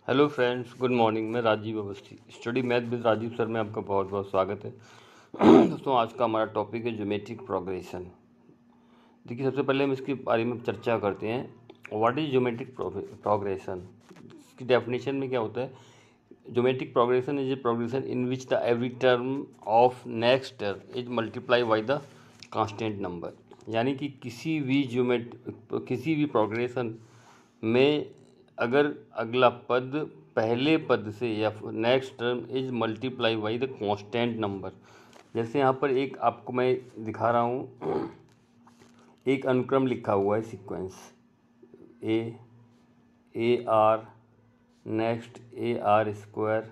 Hello friends, good morning. मैं Rajeev Awasthi, study math with Rajeev sir में आपका बहुत बहुत स्वागत है। दोस्तों, आज का हमारा टॉपिक है ज्योमेट्रिक प्रोग्रेशन। देखिए, सबसे पहले हम इसके बारे में चर्चा करते हैं। What is geometric progression? इसकी डेफिनेशन में क्या होता है? Geometric progression is A progression in which the every term of next term is multiply by the constant number. यानी कि किसी भी प्रोग्रेशन में अगर अगला पद पहले पद से या next term is multiply by the constant number. जैसे यहाँ पर एक आपको मैं दिखा रहा हूँ, एक अनुक्रम लिखा हुआ है, sequence A R next A R square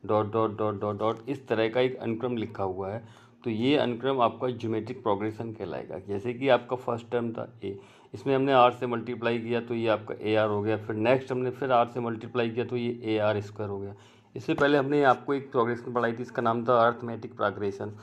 dot dot dot dot dot, इस तरह का एक अनुक्रम लिखा हुआ है। तो ये अनुक्रम आपका ज्योमेट्रिक प्रोग्रेशन कहलाएगा। जैसे कि आपका फर्स्ट टर्म था ए, इसमें हमने आर से मल्टीप्लाई किया तो ये आपका ए आर हो गया। फिर नेक्स्ट हमने फिर आर से मल्टीप्लाई किया तो ये ए आर स्क्वायर हो गया। इससे पहले हमने आपको एक प्रोग्रेशन पढ़ाई थी, इसका नाम था अर्थमेटिक प्रोग्रेशन।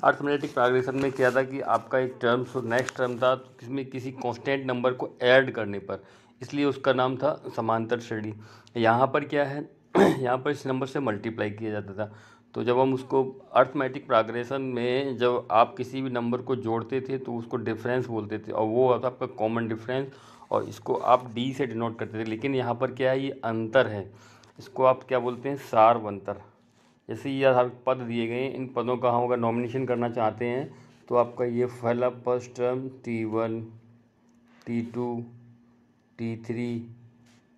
अर्थमेटिक प्रोग्रेशन में क्या था कि आपका एक टर्म नेक्स्ट टर्म था, इसमें किसी कांस्टेंट नंबर को ऐड करने पर, इसलिए उसका नाम था समांतर श्रेणी। यहाँ पर क्या है, यहाँ पर इस नंबर से मल्टीप्लाई किया जाता था। तो जब हम उसको अर्थमेटिक प्रोग्रेशन में जब आप किसी भी नंबर को जोड़ते थे तो उसको डिफरेंस बोलते थे, और वो होता आपका कॉमन डिफरेंस, और इसको आप डी से डिनोट करते थे। लेकिन यहाँ पर क्या है, ये अंतर है, इसको आप क्या बोलते हैं, सार्वंतर। जैसे ये हर पद दिए गए हैं, इन पदों का हम अगर नॉमिनेशन करना चाहते हैं तो आपका ये पहला first term T1 T2 T3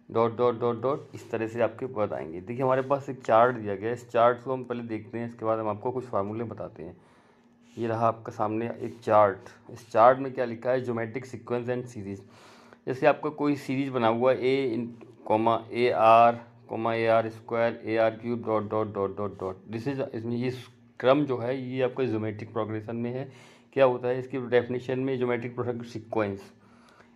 dot dot dot dot, इस तरह से आपके पद आएंगे। देखिए, हमारे पास एक चार्ट दिया गया है, इस चार्ट को हम पहले देखते हैं, इसके बाद हम आपको कुछ फार्मूले बताते हैं। ये रहा आपका सामने एक चार्ट। इस चार्ट में क्या लिखा है, ज्योमेट्रिक सीक्वेंस एंड सीरीज। जैसे आपका कोई सीरीज बना हुआ है A R square A R cube dot dot dot dot dot, this is, इसमें ये क्रम जो है ये आपका ज्योमेट्रिक प्रोग्रेशन में है। क्या होता है इसकी डेफिनेशन में, ज्योमेट्रिक प्रोग्रेशन सीक्वेंस,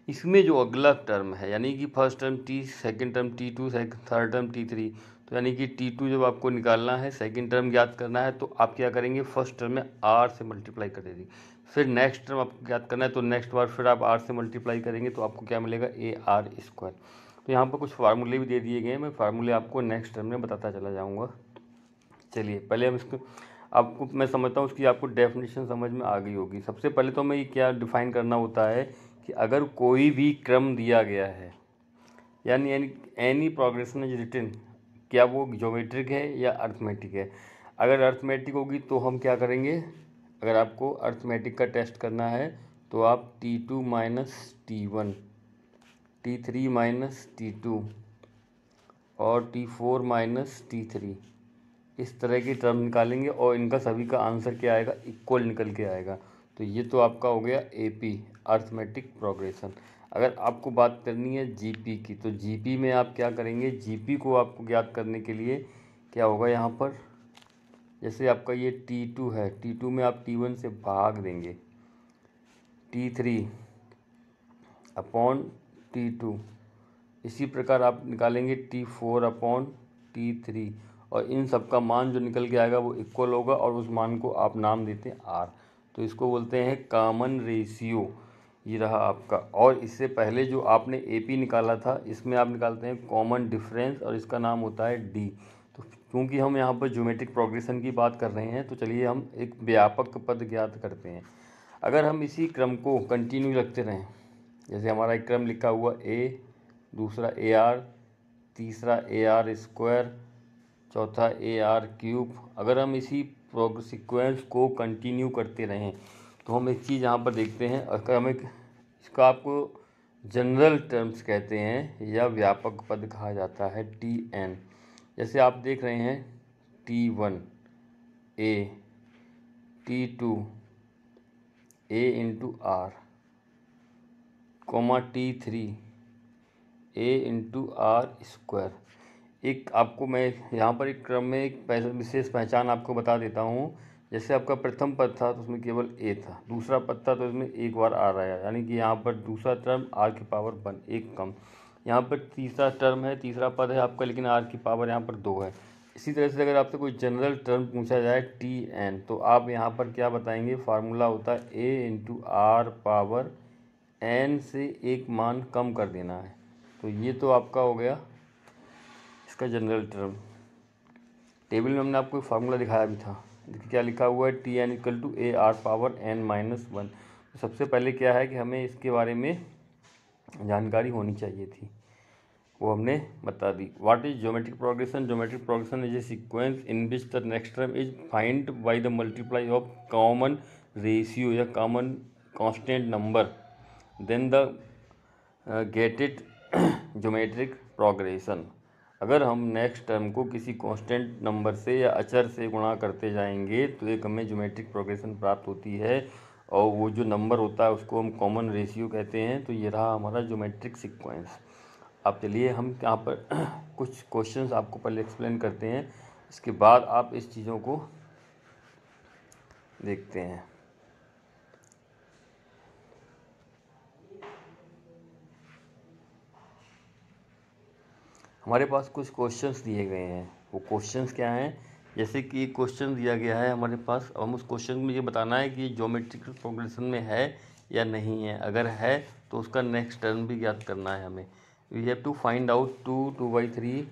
इसमें जो अगला टर्म है, यानी कि first term T, second term T2, third term T3, तो यानी कि T2 जब आपको निकालना है, सेकंड टर्म ज्ञात करना है, तो आप क्या करेंगे, फर्स्ट टर्म में R से मल्टीप्लाई कर देंगे। फिर नेक्स्ट टर्म आपको ज्ञात करना है तो नेक्स्ट बार फिर आप R से मल्टीप्लाई करेंगे तो आपको क्या मिलेगा, AR स्क्वायर। तो यहाँ पर कुछ फार्मूले भी दे दिए गए हैं, मैं फार्मूले आपको नेक्स्ट टर्म में बताता चला जाऊँगा। चलिए, पहले हम इसको, आपको मैं समझता हूँ उसकी आपको डेफिनेशन समझ में आ गई होगी। सबसे पहले तो मैं ये क्या डिफाइन करना होता है कि अगर कोई भी क्रम दिया गया है, यानी एनी प्रोग्रेशन इज रिटन, क्या वो ज्योमेट्रिक है या अर्थमेटिक है। अगर अर्थमेटिक होगी तो हम क्या करेंगे, अगर आपको अर्थमेटिक का टेस्ट करना है तो आप T2 minus T1, T3 minus T2 और T4 माइनस T3, इस तरह की टर्म निकालेंगे और इनका सभी का आंसर क्या आएगा, इक्वल निकल के आएगा। तो ये तो आपका हो गया AP, अर्थमेटिक प्रोग्रेशन। अगर आपको बात करनी है GP की, तो GP में आप क्या करेंगे, GP को आपको ज्ञात करने के लिए क्या होगा, यहाँ पर जैसे आपका ये T2 है, T2 में आप T1 से भाग देंगे, T3 अपॉन T2, इसी प्रकार आप निकालेंगे T4 अपॉन T3, और इन सब का मान जो निकल के आएगा वो इक्वल होगा, और उस मान को आप नाम देते हैं R। तो इसको बोलते हैं कॉमन रेशियो। ये रहा आपका। और इससे पहले जो आपने AP निकाला था, इसमें आप निकालते हैं कॉमन डिफरेंस, और इसका नाम होता है D। तो क्योंकि हम यहाँ पर ज्योमेट्रिक प्रोग्रेशन की बात कर रहे हैं, तो चलिए हम एक व्यापक पद ज्ञात करते हैं। अगर हम इसी क्रम को कंटिन्यू रखते रहें, जैसे हमारा एक क्रम लिखा हुआ A, दूसरा AR, तीसरा AR स्क्वायर, चौथा AR क्यूब, अगर हम इसी सीक्वेंस को कंटिन्यू करते रहें तो हम एक चीज़ यहाँ पर देखते हैं, अगर हमें इसका आपको जनरल टर्म्स कहते हैं या व्यापक पद कहा जाता है, TN। जैसे आप देख रहे हैं T1 A, T2 A into R, T3 A into R square. एक आपको मैं यहाँ पर एक क्रम में एक विशेष पहचान आपको बता देता हूँ। जैसे आपका प्रथम पद था तो उसमें केवल A था, दूसरा पद था तो इसमें एक बार R आया, यानी कि यहाँ पर दूसरा टर्म R की पावर 1, एक कम। यहाँ पर तीसरा टर्म है, तीसरा पद है आपका, लेकिन R की पावर यहाँ पर 2 है। इसी तरह से अगर आपसे कोई जनरल टर्म पूछा जाए TN, तो आप यहाँ पर क्या बताएंगे, फार्मूला होता है A into R power N से एक मान कम कर देना है। तो ये तो आपका हो गया इसका जनरल टर्म। टेबल में हमने आपको फार्मूला दिखाया भी था, देखिए क्या लिखा हुआ है, T N equal to A R power N minus one. तो सबसे पहले क्या है कि हमें इसके बारे में जानकारी होनी चाहिए थी, वो हमने बता दी। What is geometric progression? Geometric progression is a sequence in which the next term is find by the multiply of common ratio या common constant number then the gated geometric progression. अगर हम नेक्स्ट टर्म को किसी constant number से या अचर से गुणा करते जाएंगे तो एक हमें ज्योमेट्रिक प्रोग्रेशन प्राप्त होती है, और वो जो नंबर होता है उसको हम कॉमन रेशियो कहते हैं। तो ये रहा हमारा ज्योमेट्रिक सीक्वेंस। अब चलिए हम यहाँ पर कुछ क्वेश्चंस आपको पहले एक्सप्लेन करते हैं, इसके बाद आप इस चीज़ों को देखते हैं। हमारे पास कुछ क्वेश्चंस दिए गए हैं, वो क्वेश्चंस क्या हैं, जैसे कि एक क्वेश्चन दिया गया है हमारे पास। अब हम उस क्वेश्चन में ये बताना है कि ज्योमेट्रिकल प्रोग्रेशन में है या नहीं है। अगर है तो उसका नेक्स्ट टर्म भी ज्ञात करना है हमें। We have to find out 2/3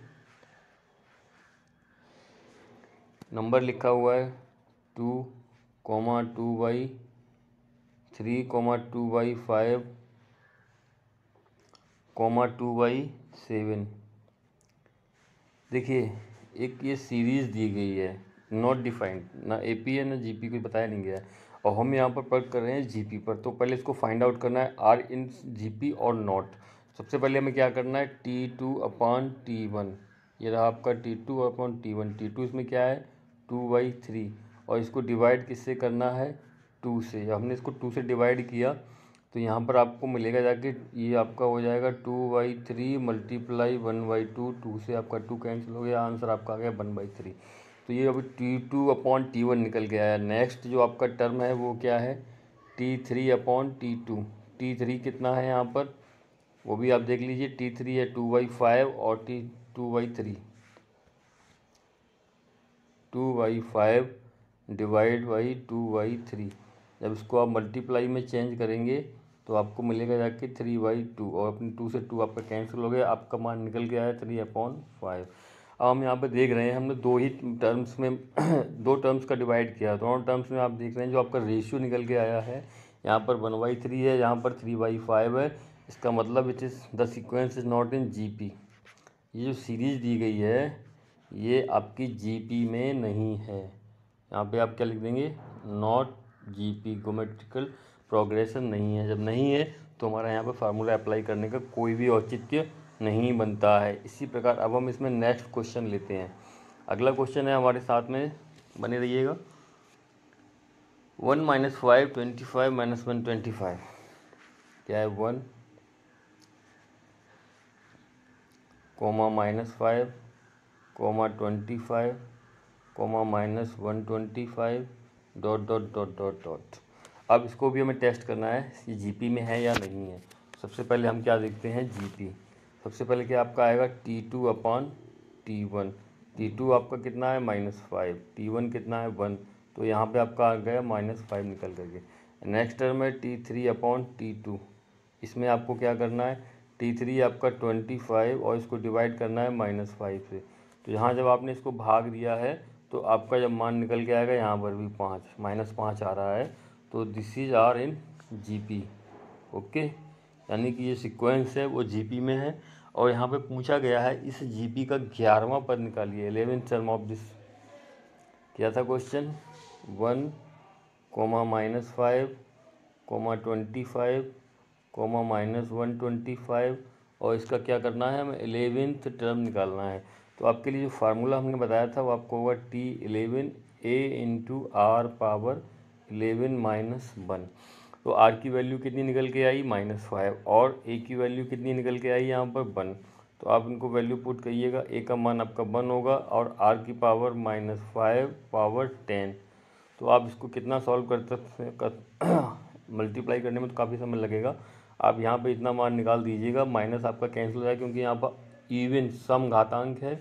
number लिखा हुआ है 2, 2/3, 2/5, 2/7। देखिए एक ये सीरीज़ दी गई है, नॉट डिफाइंड, ना एपी है ना जीपी, कोई बताया नहीं गया है, और हम यहाँ पर वर्क कर रहे हैं जीपी पर। तो पहले इसको फाइंड आउट करना है आर इन जीपी और नॉट। सबसे पहले हमें क्या करना है, T2/T1, ये रहा आपका T2/T1। T2 इसमें क्या है 2/3, और इसको डिवाइड किससे करना है 2 से। हमने इसको 2 से डिवाइड किया तो यहाँ पर आपको मिलेगा जाके, ये आपका हो जाएगा 2/3 मल्टीप्लाई 1/2। 2 से आपका 2 कैंसिल हो गया, आंसर आपका आ गया 1/3। तो ये अभी T2/T1 निकल के आया। नेक्स्ट जो आपका टर्म है वो क्या है, T3/T2। T3 कितना है यहाँ पर, वो भी आप देख लीजिए, T3 है 2/5 और T2/3, 2/5 डिवाइड बाई 2/3। जब इसको आप मल्टीप्लाई में चेंज करेंगे तो आपको मिलेगा जाके 3/2, और अपने 2 से 2 आपका कैंसिल हो गया, आपका मान निकल के आया 3/5। अब हम यहाँ पे देख रहे हैं, हमने दो ही टर्म्स में दो टर्म्स का डिवाइड किया। दोनों टर्म्स में आप देख रहे हैं जो आपका रेशियो निकल के आया है, यहाँ पर 1/3 है, यहाँ पर 3/5 है। इसका मतलब it is the sequence is not in GP. ये जो सीरीज दी गई है ये आपकी जीपी में नहीं है। यहाँ पे आप क्या लिख देंगे, नॉट जीपी, ज्योमेट्रिकल प्रोग्रेशन नहीं है। जब नहीं है तो हमारा यहाँ पे फार्मूला अप्लाई करने का कोई भी औचित्य नहीं बनता है। इसी प्रकार अब हम इसमें नेक्स्ट क्वेश्चन लेते हैं। अगला क्वेश्चन है, हमारे साथ में बने रहिएगा। 1 - 5 25 - 1 25, क्या है 1, -5, -25, -125, ... अब इसको भी हमें टेस्ट करना है ये जीपी में है या नहीं है। सबसे पहले हम क्या देखते हैं, जीपी। सबसे पहले क्या आपका आएगा T2/T1। T2 आपका कितना है -5, T1 कितना है 1, तो यहाँ पे आपका आ गया -5 निकल करके। नेक्स्ट टर्म है T3/T2, इसमें आपको क्या करना है, T3 आपका 25 और इसको डिवाइड करना है -5 से। तो यहाँ जब आपने इसको भाग दिया है तो आपका जब मान निकल के आएगा, यहाँ पर भी 5 -5 आ रहा है। तो this is R in GP. Okay, यानी कि ये सीक्वेंस है वो जीपी में है। और यहाँ पे पूछा गया है इस जीपी का 11वां पद निकालिए, 11th टर्म ऑफ दिस। क्या था क्वेश्चन, 1, -5, -25, -125, और इसका क्या करना है, हमें 11th टर्म निकालना है। तो आपके लिए जो फार्मूला हमने बताया था वो आपको होगा T11 A × R पावर 11 - 1। तो R की वैल्यू कितनी निकल के आई -5, और A की वैल्यू कितनी निकल के आई यहाँ पर 1। तो आप इनको वैल्यू पुट करिएगा, A का मान आपका 1 होगा और R की पावर -5 पावर 10। तो आप इसको कितना सॉल्व कर सकते मल्टीप्लाई करने में तो काफ़ी समय लगेगा। आप यहाँ पे इतना मान निकाल दीजिएगा, माइनस आपका कैंसिल हो जाएगा क्योंकि यहाँ पर इवन सम घातांक है।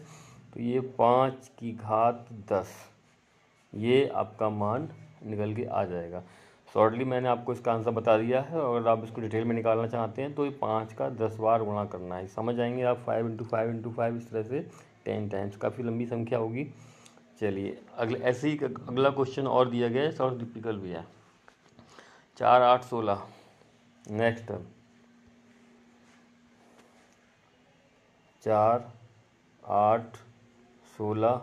तो ये 5 की घात 10, ये आपका मान निकल के आ जाएगा। शॉर्टली मैंने आपको इसका आंसर बता दिया है, और अगर आप इसको डिटेल में निकालना चाहते हैं तो ये 5 का 10 बार गुणा करना है। समझ आएंगे आप, 5 × 5 × 5 इस तरह से 10 टाइम्स, काफ़ी लंबी संख्या होगी। चलिए अगले ऐसे ही अगला क्वेश्चन और दिया गया है, थोड़ा डिफिकल्ट भी है। 4 8 16 नेक्स्ट 4 8 16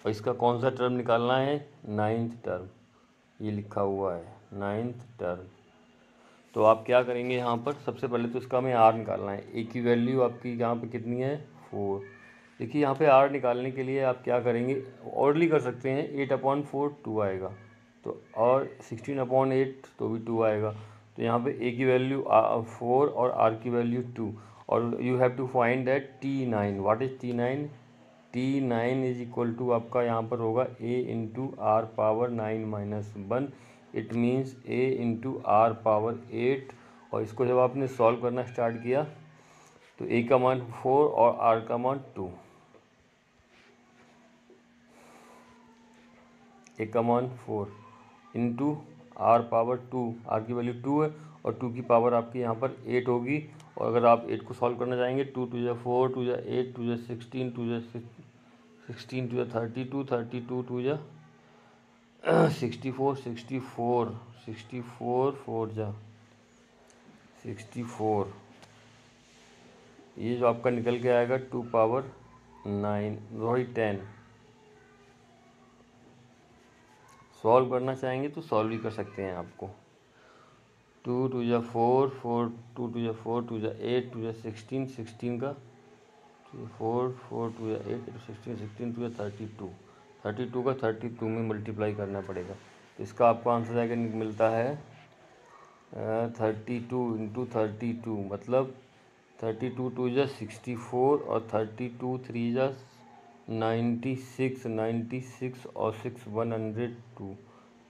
और इसका कौन सा टर्म निकालना है, 9th टर्म, ये लिखा हुआ है 9th टर्म। तो आप क्या करेंगे यहाँ पर, सबसे पहले तो इसका हमें आर निकालना है। ए की वैल्यू आपकी यहाँ पे कितनी है, 4। देखिए यहाँ पे आर निकालने के लिए आप क्या करेंगे, ऑर्डरली कर सकते हैं, 8/4 2 आएगा, तो और 16/8 तो भी 2 आएगा। तो यहाँ पे ए की वैल्यू 4 और आर की वैल्यू 2, और you have to find that T9। What is T9? T9 is equal to आपका यहाँ पर होगा a × r⁻9 - 1। It means a × r⁻8। और इसको जब आपने सॉल्व करना स्टार्ट किया तो a का मान 4 और r का मान 2, a का मान 4 × r⁻2, r की वैल्यू 2 है और 2 की पावर आपकी यहाँ पर 8 होगी। और अगर आप 8 को सॉल्व करना चाहेंगे, 2 × 2 = 4, 2 × 8, 2 × 16, 2 × 16, 2 × 32, 32, 2 × 64, 64, 64, 4 × 64, ये जो आपका निकल के आएगा 2⁻9 10। सॉल्व करना चाहेंगे तो सॉल्व भी कर सकते हैं आपको। 2 × 2 = 4, 4, 2 × 2 = 4, 2 × 8, 2 × 16, 16 का 4, 4, 2 × 8, 16, 16, 2 × 32, 32 का 32 में मल्टीप्लाई करना पड़ेगा। तो इसका आपको आंसर जाकर मिलता है 32 × 32, मतलब 32 2 = 64 और 32 3 = 96, 96 और 6 102।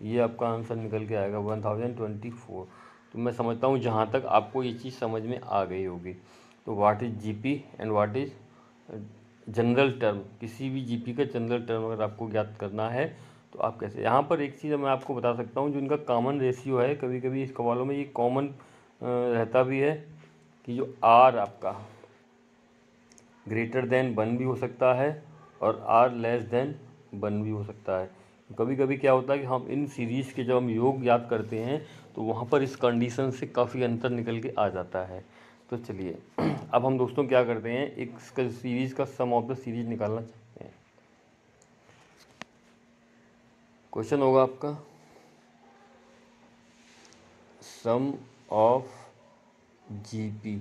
ये आपका आंसर निकल के आएगा 1024। तो मैं समझता हूँ जहाँ तक आपको ये चीज़ समझ में आ गई होगी। तो what is GP and what is general term, किसी भी जीपी का जनरल टर्म अगर आपको ज्ञात करना है तो आप कैसे, यहाँ पर एक चीज़ मैं आपको बता सकता हूँ, जो इनका कॉमन रेशियो है, कभी कभी इस सवालों में ये कॉमन रहता भी है कि जो आर आपका >1 भी हो सकता है और r<1 भी हो सकता है। कभी कभी क्या होता है कि हम इन सीरीज़ के जब हम योग याद करते हैं तो वहाँ पर इस कंडीशन से काफ़ी अंतर निकल के आ जाता है। तो चलिए अब हम दोस्तों क्या करते हैं, एक सीरीज़ का सम ऑफ द सीरीज निकालना चाहते हैं। क्वेश्चन होगा आपका सम ऑफ जीपी,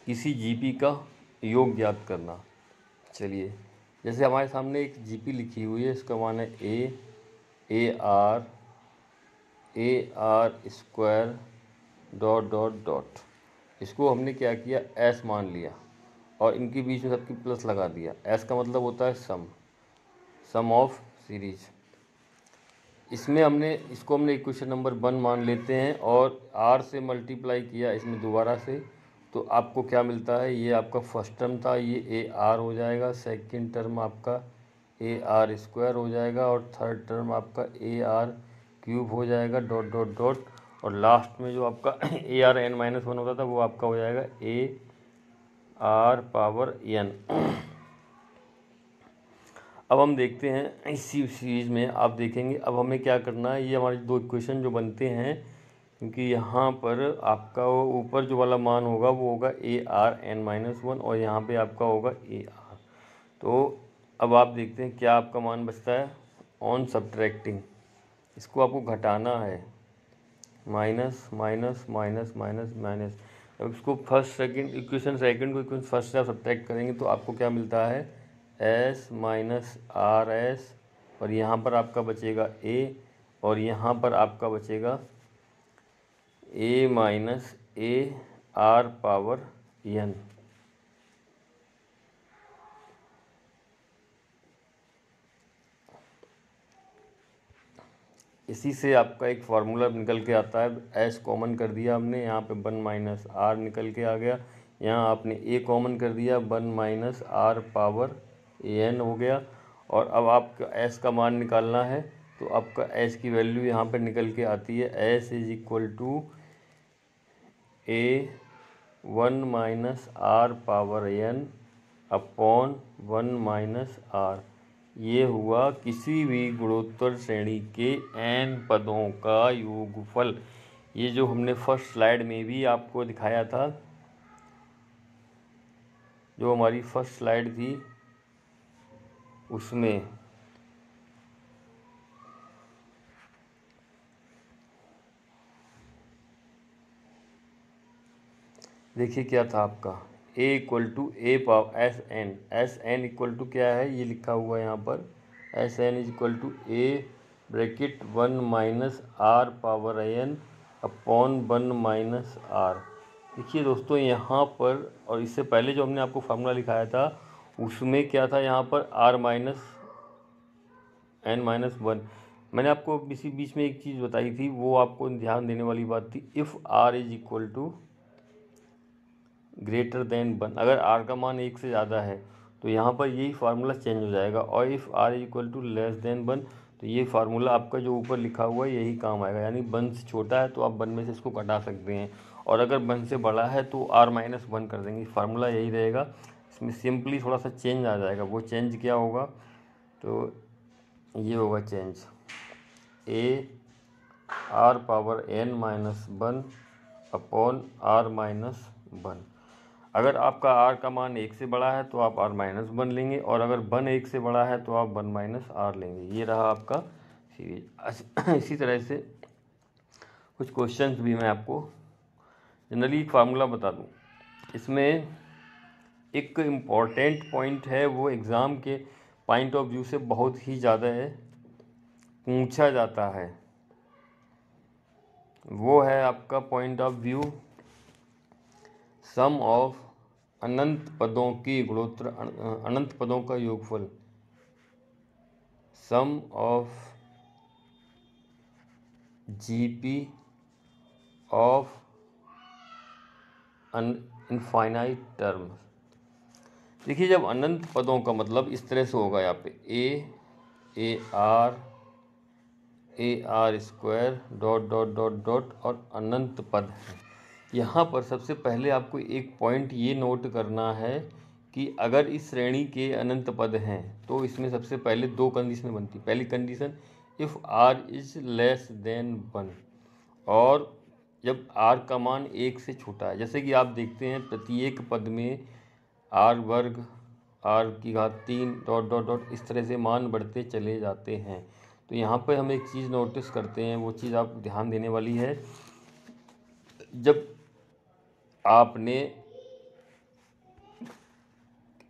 किसी जीपी का योग ज्ञात करना। चलिए जैसे हमारे सामने एक जीपी लिखी हुई है, इसका मान है AR स्क्वायर ... इसको हमने क्या किया, एस मान लिया और इनके बीच में सबकी प्लस लगा दिया। एस का मतलब होता है सम ऑफ सीरीज। इसमें इसको हमने इक्वेशन नंबर 1 मान लेते हैं और आर से मल्टीप्लाई किया इसमें दोबारा से, तो आपको क्या मिलता है, ये आपका फर्स्ट टर्म था, ये AR हो जाएगा, सेकंड टर्म आपका AR² हो जाएगा और थर्ड टर्म आपका AR³ हो जाएगा ... और लास्ट में जो आपका ARn-1 होता था वो आपका हो जाएगा AR⁻n। अब हम देखते हैं इसी सीरीज़ में, आप देखेंगे अब हमें क्या करना है, ये हमारे दो इक्वेशन जो बनते हैं, क्योंकि यहाँ पर आपका ऊपर जो वाला मान होगा वो होगा ARn-1 और यहाँ पे आपका होगा AR। तो अब आप देखते हैं क्या आपका मान बचता है, ऑन सब्ट्रैक्टिंग इसको आपको घटाना है, minus minus minus minus minus. अब इसको फर्स्ट सेकंड इक्वेशन फर्स्ट से आप सब्ट्रैक्ट करेंगे तो आपको क्या मिलता है, S - RS, और यहाँ पर आपका बचेगा A और यहाँ पर आपका बचेगा A - AR⁻n। इसी से आपका एक फार्मूला निकल के आता है, S कॉमन कर दिया हमने, यहाँ पे 1 - R निकल के आ गया, यहाँ आपने A कॉमन कर दिया, 1 - R⁻n हो गया। और अब आपका S का मान निकालना है, तो आपका एच की वैल्यू यहाँ पर निकल के आती है S is equal to A 1 minus R power N upon 1 minus R. ये हुआ किसी भी गुणोत्तर श्रेणी के n पदों का योगफल। ये जो हमने फर्स्ट स्लाइड में भी आपको दिखाया था, जो हमारी फर्स्ट स्लाइड थी उसमें देखिए क्या था आपका a equal to A power S N equal to क्या है, ये लिखा हुआ है यहाँ पर S N is equal to A bracket 1 minus R power N upon 1 minus R. देखिए दोस्तों यहाँ पर, और इससे पहले जो हमने आपको फार्मूला लिखाया था उसमें क्या था, यहाँ पर आर माइनस एन माइनस 1। मैंने आपको इसी बीच में एक चीज़ बताई थी, वो आपको ध्यान देने वाली बात थी, if R is equal to greater than 1। अगर आर का मान 1 से ज़्यादा है तो यहाँ पर यही फार्मूला चेंज हो जाएगा, और if R is equal to less than 1 तो ये फार्मूला आपका जो ऊपर लिखा हुआ है यही काम आएगा। यानी 1 से छोटा है तो आप 1 में से इसको घटा सकते हैं, और अगर 1 से बड़ा है तो आर माइनस 1 कर देंगे। फार्मूला यही रहेगा, इसमें सिंपली थोड़ा सा चेंज आ जाएगा। वो चेंज क्या होगा, तो ये होगा change A R power N minus 1 upon R minus 1। अगर आपका आर का मान 1 से बड़ा है तो आप आर माइनस 1 लेंगे, और अगर 1 1 से बड़ा है तो आप 1 माइनस आर लेंगे। ये रहा आपका सीरीज। इसी तरह से कुछ क्वेश्चंस भी मैं आपको जनरली फार्मूला बता दूं। इसमें एक इम्पॉर्टेंट पॉइंट है, वो एग्ज़ाम के पॉइंट ऑफ व्यू से बहुत ही ज़्यादा पूछा जाता है, वो है आपका point of view sum of अनंत पदों की गुणोत्तर, अनंत पदों का योगफल। Sum of GP of infinite terms. देखिए जब अनंत पदों का मतलब इस तरह से होगा, यहाँ पे A R square dot dot dot dot और अनंत पद है। यहाँ पर सबसे पहले आपको एक पॉइंट ये नोट करना है कि अगर इस श्रेणी के अनंत पद हैं तो इसमें सबसे पहले 2 कंडीशन बनती। पहली condition if R is less than 1, और जब आर का मान 1 से छोटा है। जैसे कि आप देखते हैं प्रत्येक पद में आर वर्ग, आर की घात 3 डॉट डॉट डॉट इस तरह से मान बढ़ते चले जाते हैं। तो यहाँ पर हम एक चीज़ नोटिस करते हैं, वो चीज़ आप ध्यान देने वाली है। जब आपने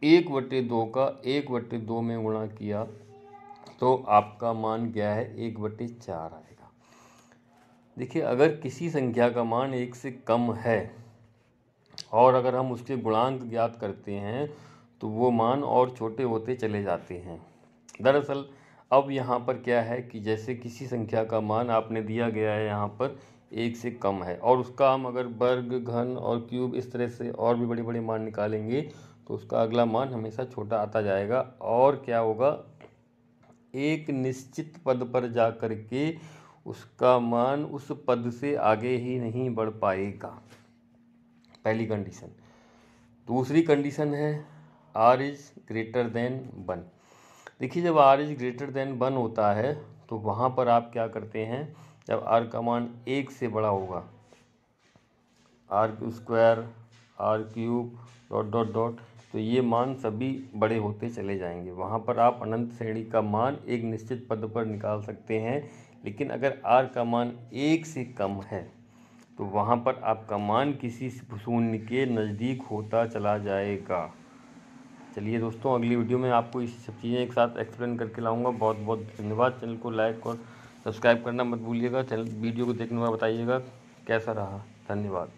1/2 का 1/2 में गुणा किया तो आपका मान क्या है, 1/4 आएगा। देखिए अगर किसी संख्या का मान 1 से कम है और अगर हम उसके गुणांक ज्ञात करते हैं तो वो मान और छोटे होते चले जाते हैं। दरअसल अब यहाँ पर क्या है कि जैसे किसी संख्या का मान आपने दिया गया है यहाँ पर 1 से कम है, और उसका हम अगर वर्ग, घन और क्यूब इस तरह से और भी बड़े बड़े मान निकालेंगे तो उसका अगला मान हमेशा छोटा आता जाएगा। और क्या होगा, एक निश्चित पद पर जा कर के उसका मान उस पद से आगे ही नहीं बढ़ पाएगा। पहली कंडीशन। दूसरी कंडीशन है आर इज ग्रेटर देन 1। देखिए जब आर इज ग्रेटर देन 1 होता है तो वहाँ पर आप क्या करते हैं, जब आर का मान 1 से बड़ा होगा, R Q square, R cube dot dot dot, तो ये मान सभी बड़े होते चले जाएंगे। वहाँ पर आप अनंत श्रेणी का मान एक निश्चित पद पर निकाल सकते हैं। लेकिन अगर आर का मान 1 से कम है तो वहाँ पर आपका मान किसी शून्य के नज़दीक होता चला जाएगा। चलिए दोस्तों, अगली वीडियो में आपको इस सब चीज़ें एक साथ एक्सप्लेन करके लाऊंगा। बहुत बहुत धन्यवाद। चैनल को लाइक और सब्सक्राइब करना मत भूलिएगा। चैनल वीडियो को देखने के बाद बताइएगा कैसा रहा। धन्यवाद।